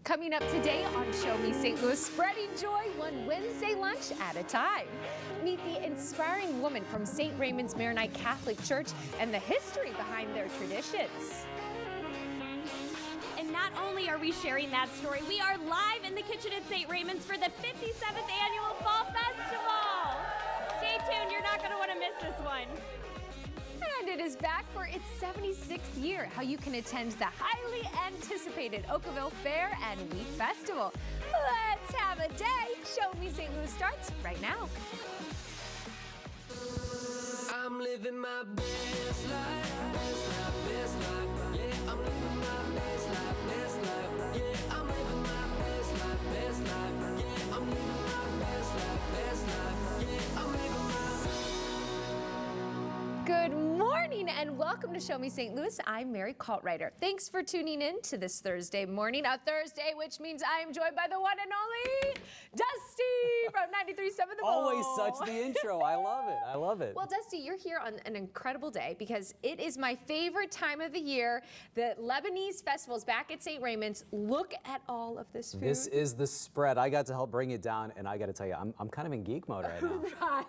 Coming up today on Show Me St. Louis, spreading joy one Wednesday lunch at a time. Meet the inspiring woman from St. Raymond's Maronite Catholic Church and the history behind their traditions. And not only are we sharing that story, we are live in the kitchen at St. Raymond's for the 57th Annual Fall Festival. Stay tuned, you're not going to want to miss this one. And it is back for its 76th year, how you can attend the highly anticipated Oakville Fair and Wheat Festival. Let's have a day. Show Me St. Louis starts right now. I'm living my best life, best life, best life. Yeah, I'm living my best life, best life. Yeah, I'm living my best life, best life. Yeah, I'm living my best life, best life. Yeah, I'm living my Good morning and welcome to Show Me St. Louis. I'm Mary Kaltwriter. Thanks for tuning in to this Thursday morning, a Thursday, which means I am joined by the one and only Dusty from 93.7 The Bull. Always such the intro. I love it. I love it. Well, Dusty, you're here on an incredible day because it is my favorite time of the year. The Lebanese festival is back at St. Raymond's. Look at all of this food. This is the spread. I got to help bring it down, and I got to tell you, I'm kind of in geek mode right now. Right?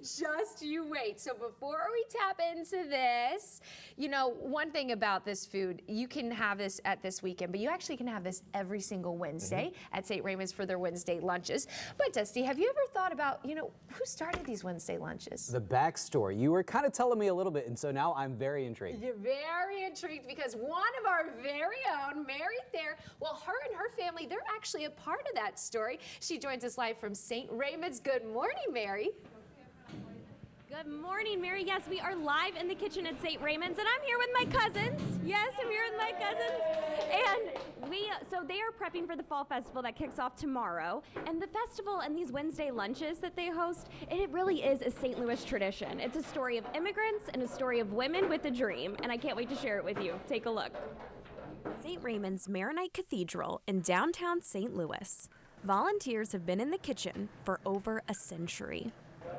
Just you wait. So before we tap into this, you know, one thing about this food, you can have this at this weekend, but you actually can have this every single Wednesday at St. Raymond's for their Wednesday lunches. But Dusty, have you ever thought about, you know, who started these Wednesday lunches? The backstory. You were kind of telling me a little bit, and so now I'm very intrigued. You're very intrigued because one of our very own, Mary Thayer, well, her and her family, they're actually a part of that story. She joins us live from St. Raymond's. Good morning, Mary. Good morning, Mary. Yes, we are live in the kitchen at St. Raymond's, and I'm here with my cousins. Yes, I'm here with my cousins. And so they are prepping for the Fall Festival that kicks off tomorrow. And the festival and these Wednesday lunches that they host, it really is a St. Louis tradition. It's a story of immigrants and a story of women with a dream, and I can't wait to share it with you. Take a look. St. Raymond's Maronite Cathedral in downtown St. Louis. Volunteers have been in the kitchen for over a century.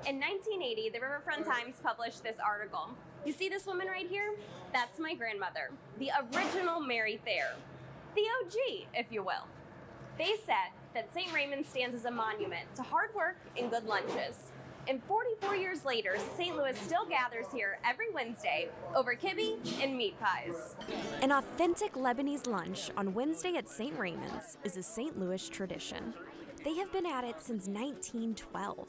In 1980, the Riverfront Times published this article. You see this woman right here? That's my grandmother, the original Mary Thayer, the OG, if you will. They said that St. Raymond stands as a monument to hard work and good lunches. And 44 years later, St. Louis still gathers here every Wednesday over kibbe and meat pies. An authentic Lebanese lunch on Wednesday at St. Raymond's is a St. Louis tradition. They have been at it since 1912.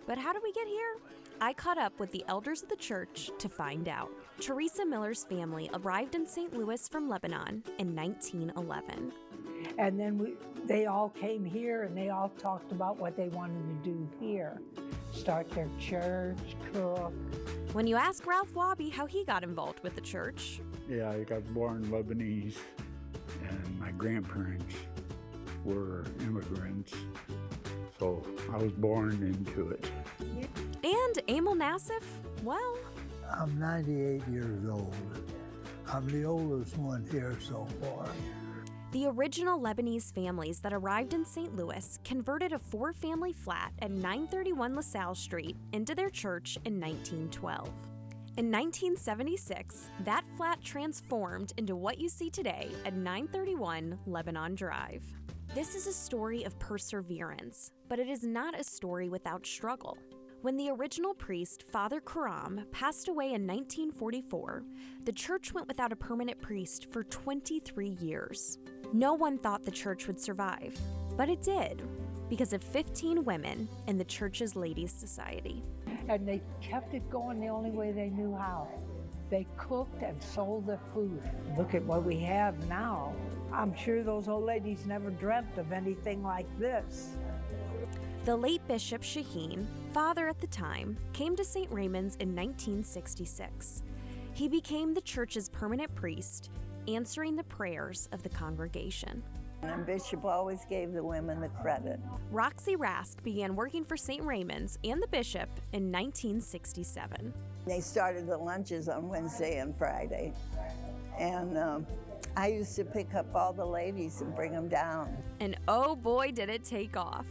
But how did we get here? I caught up with the elders of the church to find out. Teresa Miller's family arrived in St. Louis from Lebanon in 1911. And then they all came here and they all talked about what they wanted to do here. Start their church, cook. When you ask Ralph Wabi how he got involved with the church. Yeah, I got born Lebanese, and my grandparents were immigrants. So I was born into it. And Emil Nassif, well, I'm 98 years old. I'm the oldest one here so far. the original Lebanese families that arrived in St. Louis converted a four-family flat at 931 LaSalle Street into their church in 1912. In 1976, that flat transformed into what you see today at 931 Lebanon Drive. This is a story of perseverance, but it is not a story without struggle. When the original priest, Father Karam, passed away in 1944, the church went without a permanent priest for 23 years. No one thought the church would survive, but it did, because of 15 women in the church's Ladies' Society. And they kept it going the only way they knew how. They cooked and sold their food. Look at what we have now. I'm sure those old ladies never dreamt of anything like this. The late Bishop Shaheen, father at the time, came to St. Raymond's in 1966. He became the church's permanent priest, answering the prayers of the congregation. And Bishop always gave the women the credit. Roxy Rask began working for St. Raymond's and the bishop in 1967. They started the lunches on Wednesday and Friday. And I used to pick up all the ladies and bring them down. And oh boy, did it take off.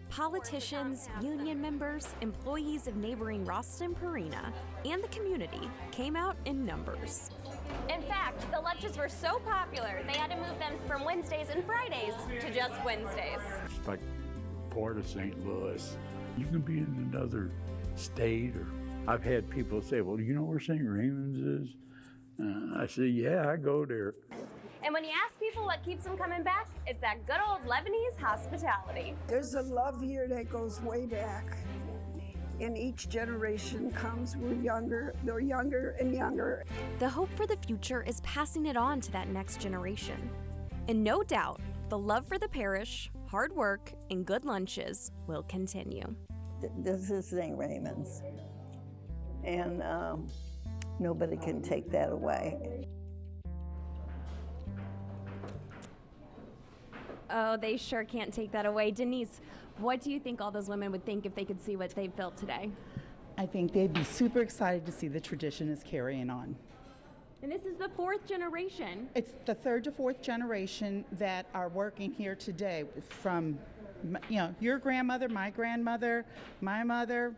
Politicians, union members, employees of neighboring Roston Purina, and the community came out in numbers. In fact, the lunches were so popular, they had to move them from Wednesdays and Fridays to just Wednesdays. It's like Port of St. Louis. You can be in another state, or I've had people say, well, do you know where St. Raymond's is? I say, yeah, I go there. And when you ask people what keeps them coming back, it's that good old Lebanese hospitality. There's a love here that goes way back. And each generation comes, they're younger and younger. The hope for the future is passing it on to that next generation. And no doubt, the love for the parish, hard work, and good lunches will continue. This is St. Raymond's, and nobody can take that away. Oh, they sure can't take that away. Denise, what do you think all those women would think if they could see what they've built today? I think they'd be super excited to see the tradition is carrying on. And this is the 4th generation. It's the 3rd to 4th generation that are working here today, from your grandmother, my grandmother, my mother,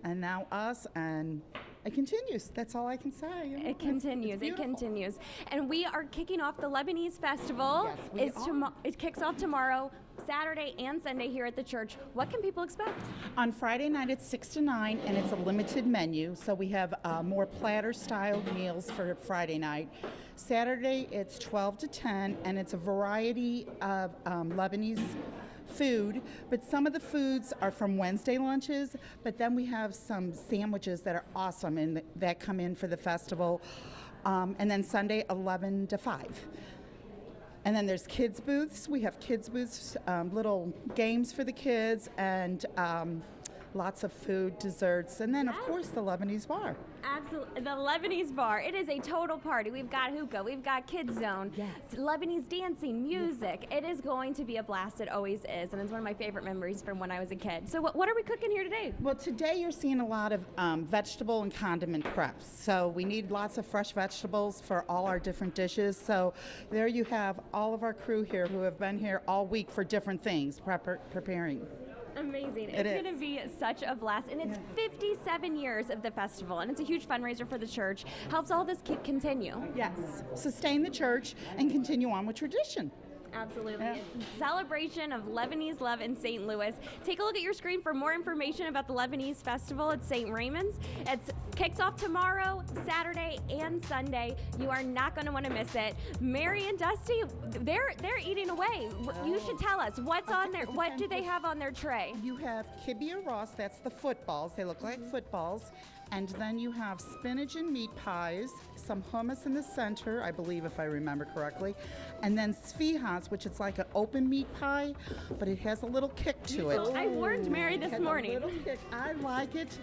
and now us, and it continues. That's all I can say. It continues. It continues. And we are kicking off the Lebanese Festival. Yes, we are. It kicks off tomorrow, Saturday and Sunday here at the church. What can people expect? On Friday night it's 6 to 9, and it's a limited menu, so we have more platter-styled meals for Friday night. Saturday it's 12 to 10, and it's a variety of Lebanese food, but some of the foods are from Wednesday lunches, but then we have some sandwiches that are awesome and that come in for the festival. And then Sunday 11 to 5. And then there's kids booths. We have kids booths, little games for the kids, and lots of food, desserts, and then of course the Lebanese bar. Absolutely, the Lebanese bar. It is a total party. We've got hookah, we've got kids zone, Lebanese dancing, music. It is going to be a blast. It always is, and it's one of my favorite memories from when I was a kid. So what are we cooking here today? Well, today you're seeing a lot of vegetable and condiment preps. So we need lots of fresh vegetables for all our different dishes. So there you have all of our crew here who have been here all week for different things, preparing. Amazing. It's going to be such a blast. And it's 57 years of the festival, and it's a huge fundraiser for the church. Helps all this continue. Yes. Sustain the church and continue on with tradition. Absolutely. It's a celebration of Lebanese love in St. Louis. Take a look at your screen for more information about the Lebanese Festival at St. Raymond's. It kicks off tomorrow, Saturday, and Sunday. You are not going to want to miss it. Mary and Dusty, they're eating away. You should tell us what's on there. What do they have on their tray? You have kibia ross, that's the footballs. They look like footballs. And then you have spinach and meat pies, some hummus in the center, I believe, if I remember correctly, and then sfihas, which is like an open meat pie, but it has a little kick to it. I warned Mary this morning. A little kick. I like it,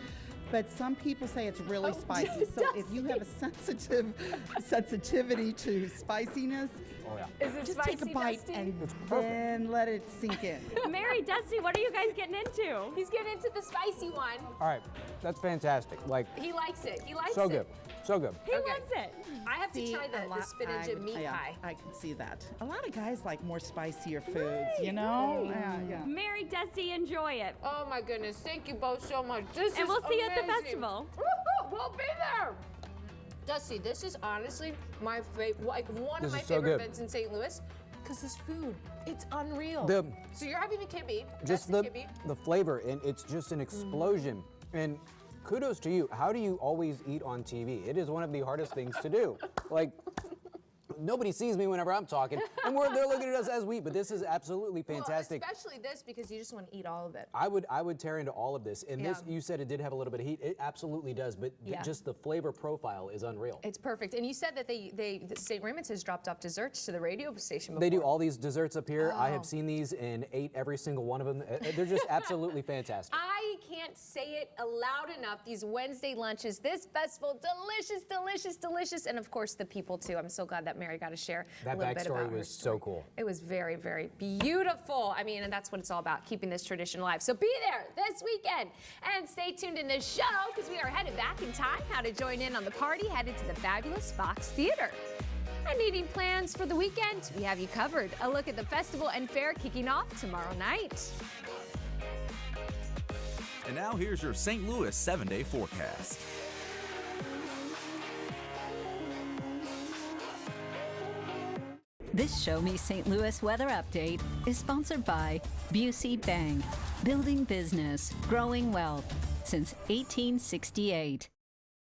but some people say it's really spicy. So if you have a sensitivity to spiciness, Is it just spicy, take a bite Dusty? and then let it sink in. Mary, Dusty, what are you guys getting into? He's getting into the spicy one. All right, that's fantastic. Like, He likes it. He likes so it. good, so good. He loves it. I have to See, try the spinach and meat pie. I can see that. A lot of guys like more spicier foods, you know? Yeah. Mary, Dusty, enjoy it. Oh my goodness! Thank you both so much. This And is we'll see you at the amazing. festival. Woo-hoo, we'll be there. Dusty, this is honestly my favorite, like one of This my is so favorite good. events in St. Louis, because this food, it's unreal. The- So you're having the kibbe. Just That's the kibbe. the flavor, and it's just an explosion. And kudos to you. How do you always eat on TV? It is one of the hardest things to do. Like, nobody sees me whenever I'm talking, and they're looking at us as we eat. But this is absolutely fantastic. Well, especially this, because you just want to eat all of it. I would tear into all of this. And this, Yeah. you said it did have a little bit of heat. It absolutely does, but Yeah. just the flavor profile is unreal. It's perfect. And you said that that St. Raymond's has dropped off desserts to the radio station before. They do all these desserts up here. I Oh. have seen these and ate every single one of them. They're just absolutely fantastic. I can't say it loud enough. These Wednesday lunches, this festival, delicious, delicious, delicious. And of course, the people too. I'm so glad that Mary got to share That a little bit backstory about her was so story. cool. It was very, very beautiful. I mean, and that's what it's all about, keeping this tradition alive. So be there this weekend and stay tuned in the show because we are headed back in time. How to join in on the party, headed to the fabulous Fox Theater. And needing plans for the weekend, we have you covered. A look at the festival and fair kicking off tomorrow night. And now here's your St. Louis 7-day forecast. This Show Me St. Louis weather update is sponsored by Busey Bank, building business, growing wealth since 1868.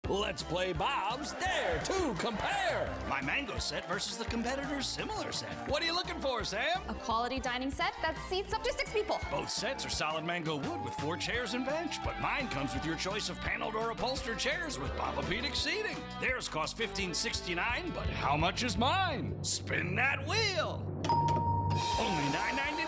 Let's play Bob's Dare to Compare. My mango set versus the competitor's similar set. What are you looking for, Sam? A quality dining set that seats up to 6 people. Both sets are solid mango wood with 4 chairs and bench, but mine comes with your choice of paneled or upholstered chairs with Papa-Pedic seating. Theirs cost $15.69, but how much is mine? Spin that wheel. Only $9.99.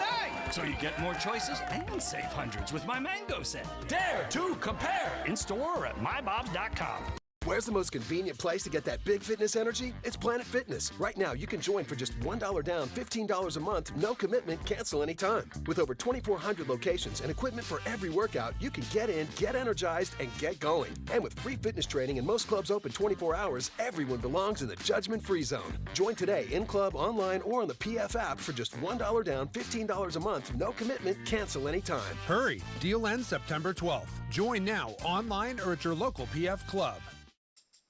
So you get more choices and save hundreds with my mango set. Dare to compare. In store or at mybobs.com. Where's the most convenient place to get that big fitness energy? It's Planet Fitness. Right now, you can join for just $1 down, $15 a month, no commitment, cancel anytime. With over 2,400 locations and equipment for every workout, you can get in, get energized, and get going. And with free fitness training and most clubs open 24 hours, everyone belongs in the judgment-free zone. Join today in club, online, or on the PF app for just $1 down, $15 a month, no commitment, cancel anytime. Hurry! Deal ends September 12th. Join now, online or at your local PF club.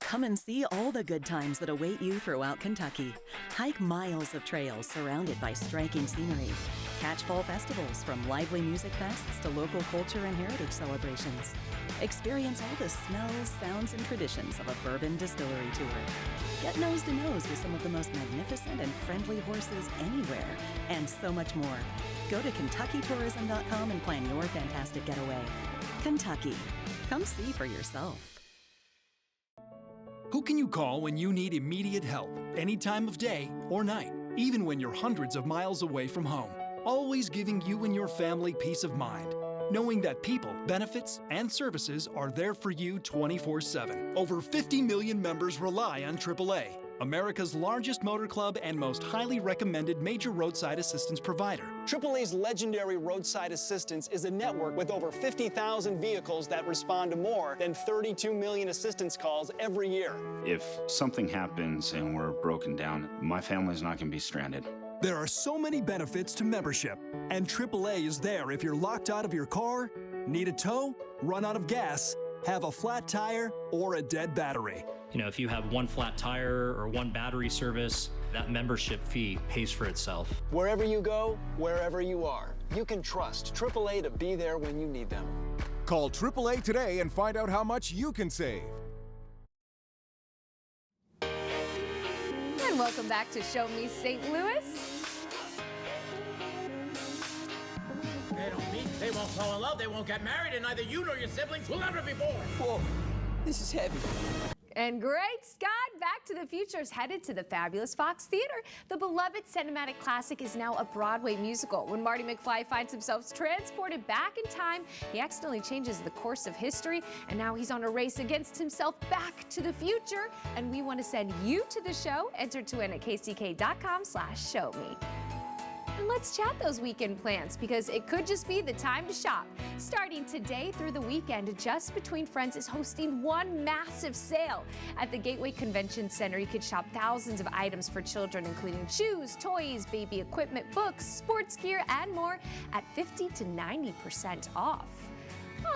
Come and see all the good times that await you throughout Kentucky. Hike miles of trails surrounded by striking scenery. Catch fall festivals from lively music fests to local culture and heritage celebrations. Experience all the smells, sounds, and traditions of a bourbon distillery tour. Get nose to nose with some of the most magnificent and friendly horses anywhere, and so much more. Go to KentuckyTourism.com and plan your fantastic getaway. Kentucky. Come see for yourself. Who can you call when you need immediate help, any time of day or night, even when you're hundreds of miles away from home? Always giving you and your family peace of mind, knowing that people, benefits, and services are there for you 24/7. Over 50 million members rely on AAA, America's largest motor club and most highly recommended major roadside assistance provider. AAA's legendary roadside assistance is a network with over 50,000 vehicles that respond to more than 32 million assistance calls every year. If something happens and we're broken down, my family's not going to be stranded. There are so many benefits to membership, and AAA is there if you're locked out of your car, need a tow, run out of gas, have a flat tire, or a dead battery. You know, if you have one flat tire or one battery service, that membership fee pays for itself. Wherever you go, wherever you are, you can trust AAA to be there when you need them. Call AAA today and find out how much you can save. And welcome back to Show Me St. Louis. They don't meet, they won't fall in love, they won't get married, and neither you nor your siblings will ever be born. Whoa, this is heavy. And Great Scott, Back to the Future is headed to the fabulous Fox Theater. The beloved cinematic classic is now a Broadway musical. When Marty McFly finds himself transported back in time, he accidentally changes the course of history, and now he's on a race against himself back to the future. And we want to send you to the show. Enter to win at kck.com/showme. And let's chat those weekend plans, because it could just be the time to shop. Starting today through the weekend, Just Between Friends is hosting one massive sale. At the Gateway Convention Center, you could shop thousands of items for children, including shoes, toys, baby equipment, books, sports gear, and more at 50 to 90% off.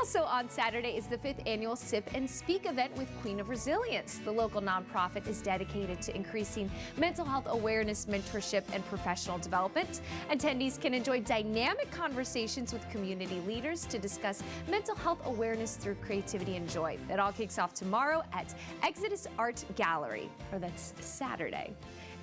Also on Saturday is the 5th annual Sip and Speak event with Queen of Resilience. The local nonprofit is dedicated to increasing mental health awareness, mentorship, and professional development. Attendees can enjoy dynamic conversations with community leaders to discuss mental health awareness through creativity and joy. It all kicks off tomorrow at Exodus Art Gallery, or that's Saturday.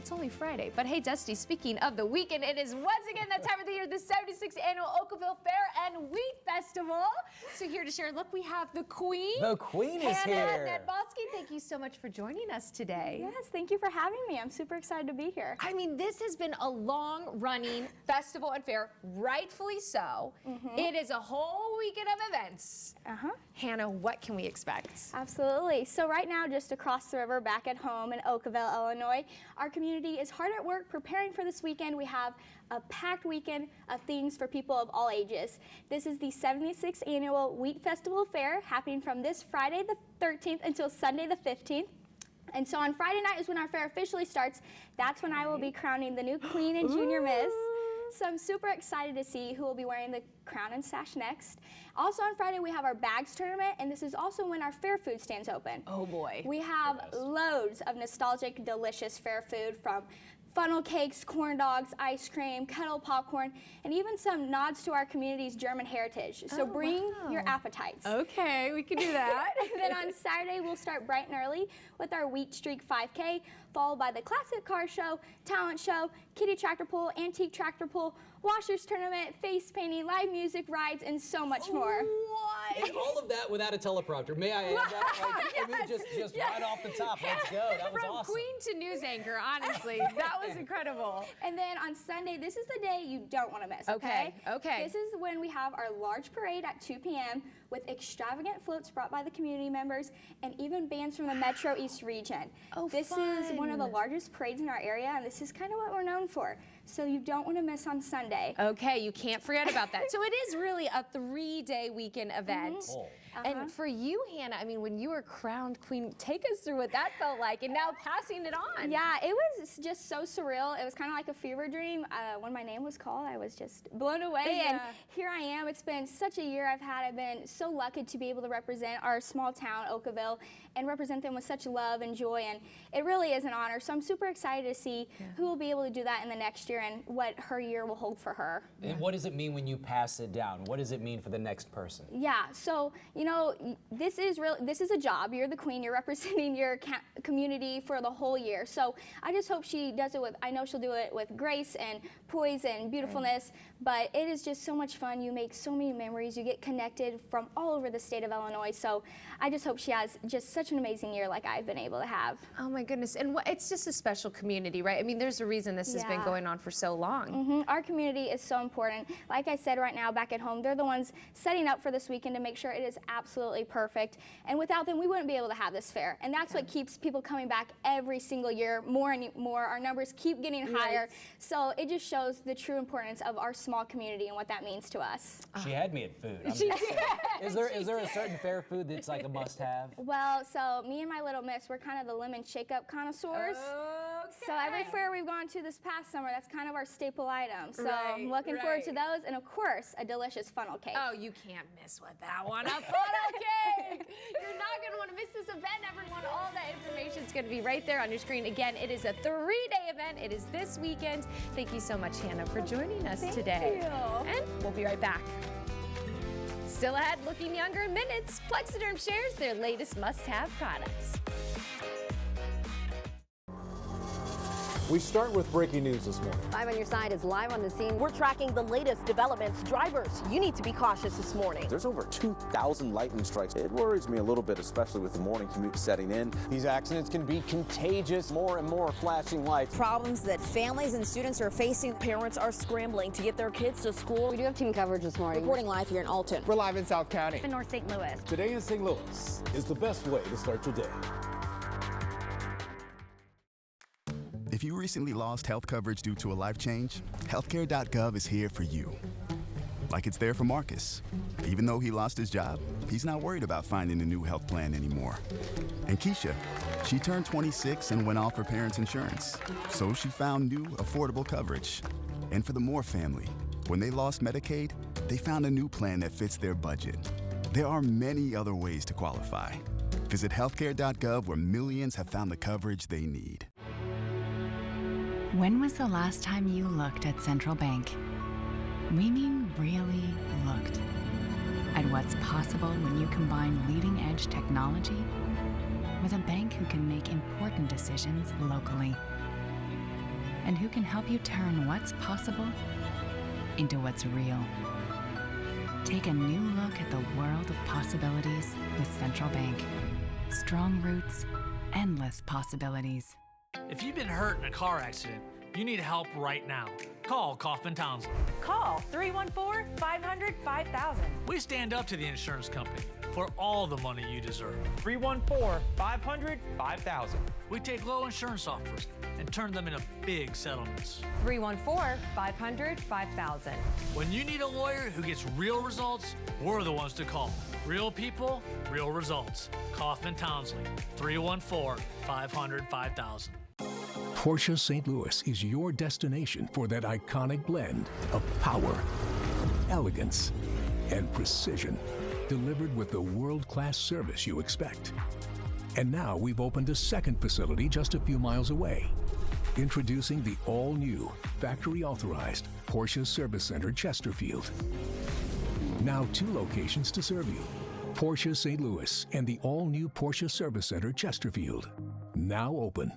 It's only Friday. But hey, Dusty, speaking of the weekend, it is once again that time of the year, the 76th Annual Oakville Fair and Wheat Festival. So here to share, look, we have the Queen. The Queen is Hannah here. Nedbosky, thank you so much for joining us today. Yes, thank you for having me. I'm super excited to be here. I mean, this has been a long-running festival and fair, rightfully so. It is a whole weekend of events. Hannah, what can we expect? Absolutely. So right now, just across the river back at home in Oakville, Illinois, our community is hard at work preparing for this weekend. We have a packed weekend of things for people of all ages. This is the 76th Annual Wheat Festival Fair, happening from this Friday the 13th until Sunday the 15th. And so on Friday night is when our fair officially starts. That's when I will be crowning the new Queen and Junior Miss. So I'm super excited to see who will be wearing the crown and sash next. Also on Friday, we have our bags tournament, and this is also when our fair food stands open. Oh boy. We have loads of nostalgic, delicious fair food, from funnel cakes, corn dogs, ice cream, kettle popcorn, and even some nods to our community's German heritage. So bring your appetites. Okay, we can do that. And then on Saturday, we'll start bright and early with our Wheat Streak 5K, followed by the classic car show, talent show, kiddie tractor pull, antique tractor pull, washers tournament, face painting, live music, rides, and so much more. And all of that without a teleprompter. May I add that? Like, I mean, just right off the top. Let's go. That was From awesome. queen to news anchor, honestly. That was incredible. And then on Sunday, this is the day you don't want to miss, okay? Okay. This is when we have our large parade at 2 p.m. with extravagant floats brought by the community members and even bands from the Metro East region. This is one of the largest parades in our area, and this is kind of what we're known for. So you don't want to miss on Sunday. Okay, you can't forget about that. So it is really a 3-day weekend event. And for you, Hannah, I mean, when you were crowned queen, take us through what that felt like and now passing it on. Yeah, it was just so surreal. It was kind of like a fever dream. When my name was called, I was just blown away. And here I am. It's been such a year I've had. I've been so lucky to be able to represent our small town, Oakville, and represent them with such love and joy. And it really is an honor. So I'm super excited to see who will be able to do that in the next year and what her year will hold for her. And what does it mean when you pass it down? What does it mean for the next person? Yeah, so, you know, this is a job. You're the queen. You're representing your community for the whole year. So I just hope she does it with, I know she'll do it with grace and poise and beautifulness, but it is just so much fun. You make so many memories. You get connected from all over the state of Illinois. So I just hope she has just such an amazing year like I've been able to have. Oh my goodness, and it's just a special community, right? I mean, there's a reason this has been going on for so long. Our community is so important. Like I said, right now back at home, they're the ones setting up for this weekend to make sure it is absolutely perfect. And without them, we wouldn't be able to have this fair. And that's what keeps people coming back every single year, more and more. Our numbers keep getting higher. So it just shows the true importance of our small community and what that means to us. She had me at food. She did. Is there a certain fair food that's like a must-have? Well, so me and my little miss, we're kind of the lemon shake-up connoisseurs. So every fair we've gone to this past summer, that's kind of our staple item. So I'm looking forward to those, and of course, a delicious funnel cake. Oh, you can't miss with that one. A funnel cake! You're not going to want to miss this event, everyone. All that information is going to be right there on your screen. Again, it is a 3-day event. It is this weekend. Thank you so much, Hannah, for joining us today. Thank you. And we'll be right back. Still ahead, looking younger in minutes, Plexiderm shares their latest must-have products. We start with breaking news this morning. Live on Your Side is live on the scene. We're tracking the latest developments. Drivers, you need to be cautious this morning. There's over 2,000 lightning strikes. It worries me a little bit, especially with the morning commute setting in. These accidents can be contagious. More and more flashing lights. Problems that families and students are facing. Parents are scrambling to get their kids to school. We do have team coverage this morning. Reporting live here in Alton. We're live in South County. In North St. Louis. Today in St. Louis is the best way to start your day. If you recently lost health coverage due to a life change, healthcare.gov is here for you. Like it's there for Marcus. Even though he lost his job, he's not worried about finding a new health plan anymore. And Keisha, she turned 26 and went off her parents' insurance, so she found new, affordable coverage. And for the Moore family, when they lost Medicaid, they found a new plan that fits their budget. There are many other ways to qualify. Visit healthcare.gov, where millions have found the coverage they need. When was the last time you looked at Central Bank? We mean really looked at what's possible when you combine leading-edge technology with a bank who can make important decisions locally and who can help you turn what's possible into what's real. Take a new look at the world of possibilities with Central Bank. Strong roots, endless possibilities. If you've been hurt in a car accident, you need help right now. Call Kaufman Townsend. Call 314-500-5000. We stand up to the insurance company for all the money you deserve. 314-500-5000. We take low insurance offers and turn them into big settlements. 314-500-5000. When you need a lawyer who gets real results, we're the ones to call. Real people, real results. Kaufman Townsley, 314-500-5000. Porsche St. Louis is your destination for that iconic blend of power, elegance, and precision, delivered with the world-class service you expect. And now we've opened a second facility just a few miles away. Introducing the all-new, factory-authorized Porsche Service Center Chesterfield. Now 2 locations to serve you. Porsche St. Louis and the all-new Porsche Service Center Chesterfield. Now open.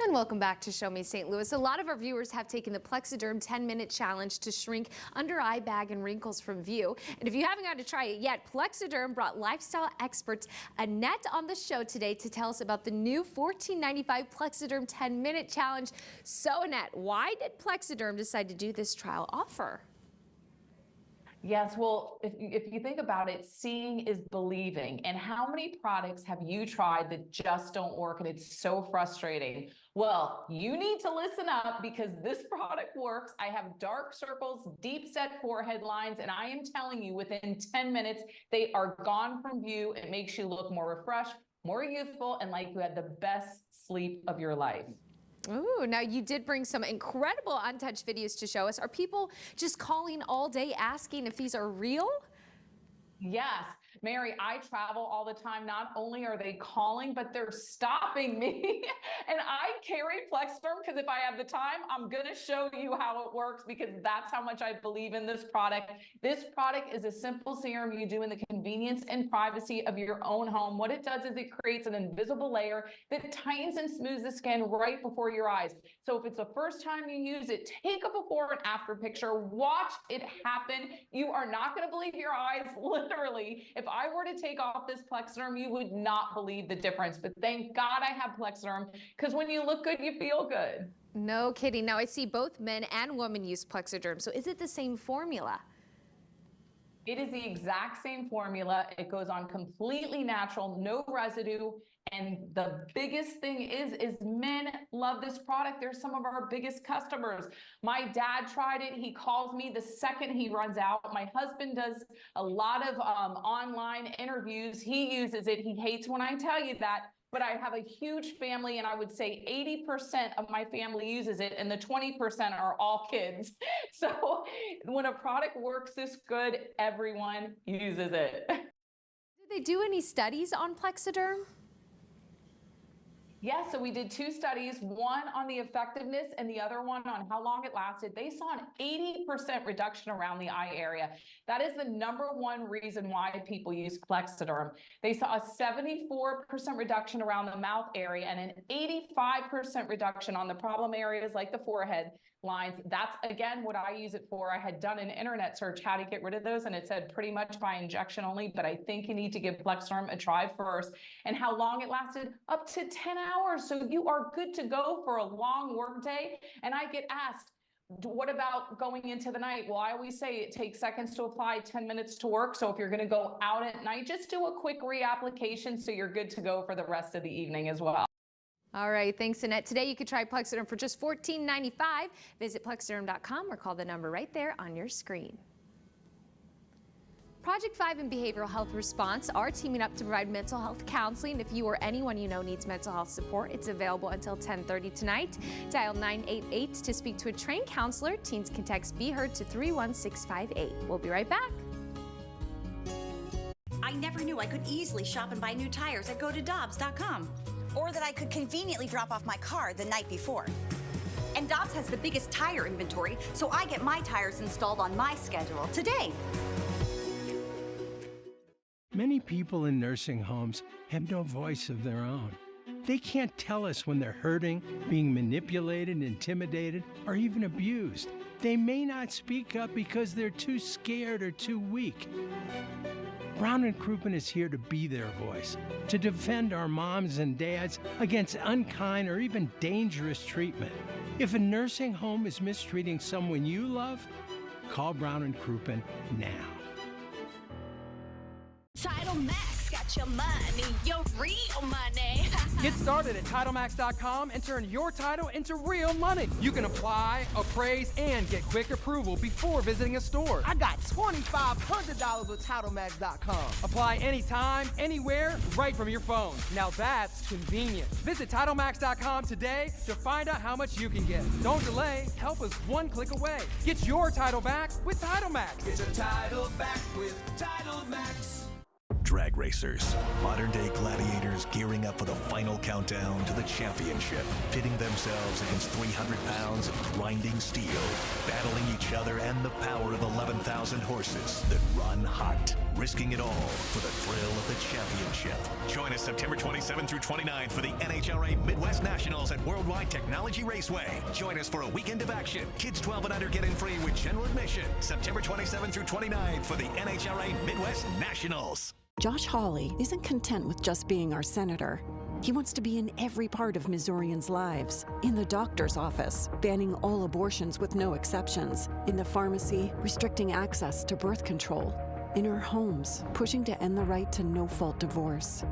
And welcome back to Show Me St. Louis. A lot of our viewers have taken the Plexiderm 10-minute challenge to shrink under eye bag and wrinkles from view. And if you haven't got to try it yet, Plexiderm brought lifestyle expert Annette on the show today to tell us about the new $14.95 Plexiderm 10-minute challenge. So Annette, why did Plexiderm decide to do this trial offer? Yes, well, if you think about it, seeing is believing. And how many products have you tried that just don't work and it's so frustrating? Well, you need to listen up because this product works. I have dark circles, deep set forehead lines, and I am telling you within 10 minutes, they are gone from view. It makes you look more refreshed, more youthful, and like you had the best sleep of your life. Ooh, now you did bring some incredible untouched videos to show us. Are people just calling all day asking if these are real? Yes, Mary, I travel all the time. Not only are they calling, but they're stopping me. And I carry Plexiderm because if I have the time, I'm going to show you how it works because that's how much I believe in this product. This product is a simple serum you do in the convenience and privacy of your own home. What it does is it creates an invisible layer that tightens and smooths the skin right before your eyes. So if it's the first time you use it, take a before and after picture, watch it happen. You are not going to believe your eyes, literally. If I were to take off this Plexiderm, you would not believe the difference. But thank God I have Plexiderm because when you look good, you feel good. No kidding. Now I see both men and women use Plexiderm. So is it the same formula? It is the exact same formula. It goes on completely natural, no residue. And the biggest thing is men love this product. They're some of our biggest customers. My dad tried it. He calls me the second he runs out. My husband does a lot of online interviews. He uses it. He hates when I tell you that. But I have a huge family, and I would say 80% of my family uses it, and the 20% are all kids. So when a product works this good, everyone uses it. Did they do any studies on Plexiderm? Yes, so we did 2 studies, one on the effectiveness and the other one on how long it lasted. They saw an 80% reduction around the eye area. That is the #1 reason why people use Plexiderm. They saw a 74% reduction around the mouth area and an 85% reduction on the problem areas like the forehead lines. That's, again, what I use it for. I had done an internet search how to get rid of those, and it said pretty much by injection only, but I think you need to give Plexiderm a try first. And how long it lasted? Up to 10 hours. So you are good to go for a long work day. And I get asked, what about going into the night? Well, I always say it takes seconds to apply, 10 minutes to work. So if you're going to go out at night, just do a quick reapplication so you're good to go for the rest of the evening as well. All right, thanks, Annette. Today you could try Plexiderm for just $14.95. Visit Plexiderm.com or call the number right there on your screen. Project 5 and Behavioral Health Response are teaming up to provide mental health counseling. If you or anyone you know needs mental health support, it's available until 10:30 tonight. Dial 988 to speak to a trained counselor. Teens can text Be Heard to 31658. We'll be right back. I never knew I could easily shop and buy new tires at GoToDobbs.com. Or that I could conveniently drop off my car the night before. And Dobbs has the biggest tire inventory, so I get my tires installed on my schedule today. Many people in nursing homes have no voice of their own. They can't tell us when they're hurting, being manipulated, intimidated, or even abused. They may not speak up because they're too scared or too weak. Brown & Crouppen is here to be their voice, to defend our moms and dads against unkind or even dangerous treatment. If a nursing home is mistreating someone you love, call Brown & Crouppen now. Title Max got your money, your real money. Get started at TitleMax.com and turn your title into real money. You can apply, appraise, and get quick approval before visiting a store. I got $2,500 with TitleMax.com. Apply anytime, anywhere, right from your phone. Now that's convenient. Visit TitleMax.com today to find out how much you can get. Don't delay. Help us one click away. Get your title back with TitleMax. Get your title back with TitleMax. Drag racers, modern-day gladiators gearing up for the final countdown to the championship, pitting themselves against 300 pounds of grinding steel, battling each other and the power of 11,000 horses that run hot, risking it all for the thrill of the championship. Join us September 27 through 29 for the NHRA Midwest Nationals at Worldwide Technology Raceway. Join us for a weekend of action. Kids 12 and under get in free with general admission. September 27 through 29 for the NHRA Midwest Nationals. Josh Hawley isn't content with just being our senator. He wants to be in every part of Missourians' lives. In the doctor's office, banning all abortions with no exceptions. In the pharmacy, restricting access to birth control. In our homes, pushing to end the right to no-fault divorce.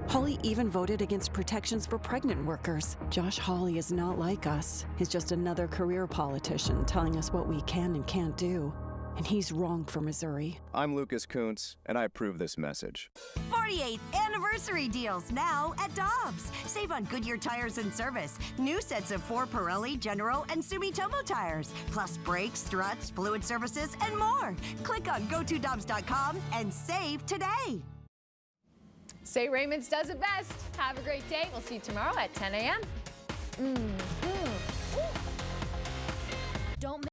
Hawley even voted against protections for pregnant workers. Josh Hawley is not like us. He's just another career politician telling us what we can and can't do. And he's wrong for Missouri. I'm Lucas Kuntz, and I approve this message. 48th anniversary deals now at Dobbs. Save on Goodyear tires and service. New sets of 4 Pirelli, General, and Sumitomo tires. Plus brakes, struts, fluid services, and more. Click on GoToDobbs.com and save today. St. Raymond's does it best. Have a great day. We'll see you tomorrow at 10 a.m. Don't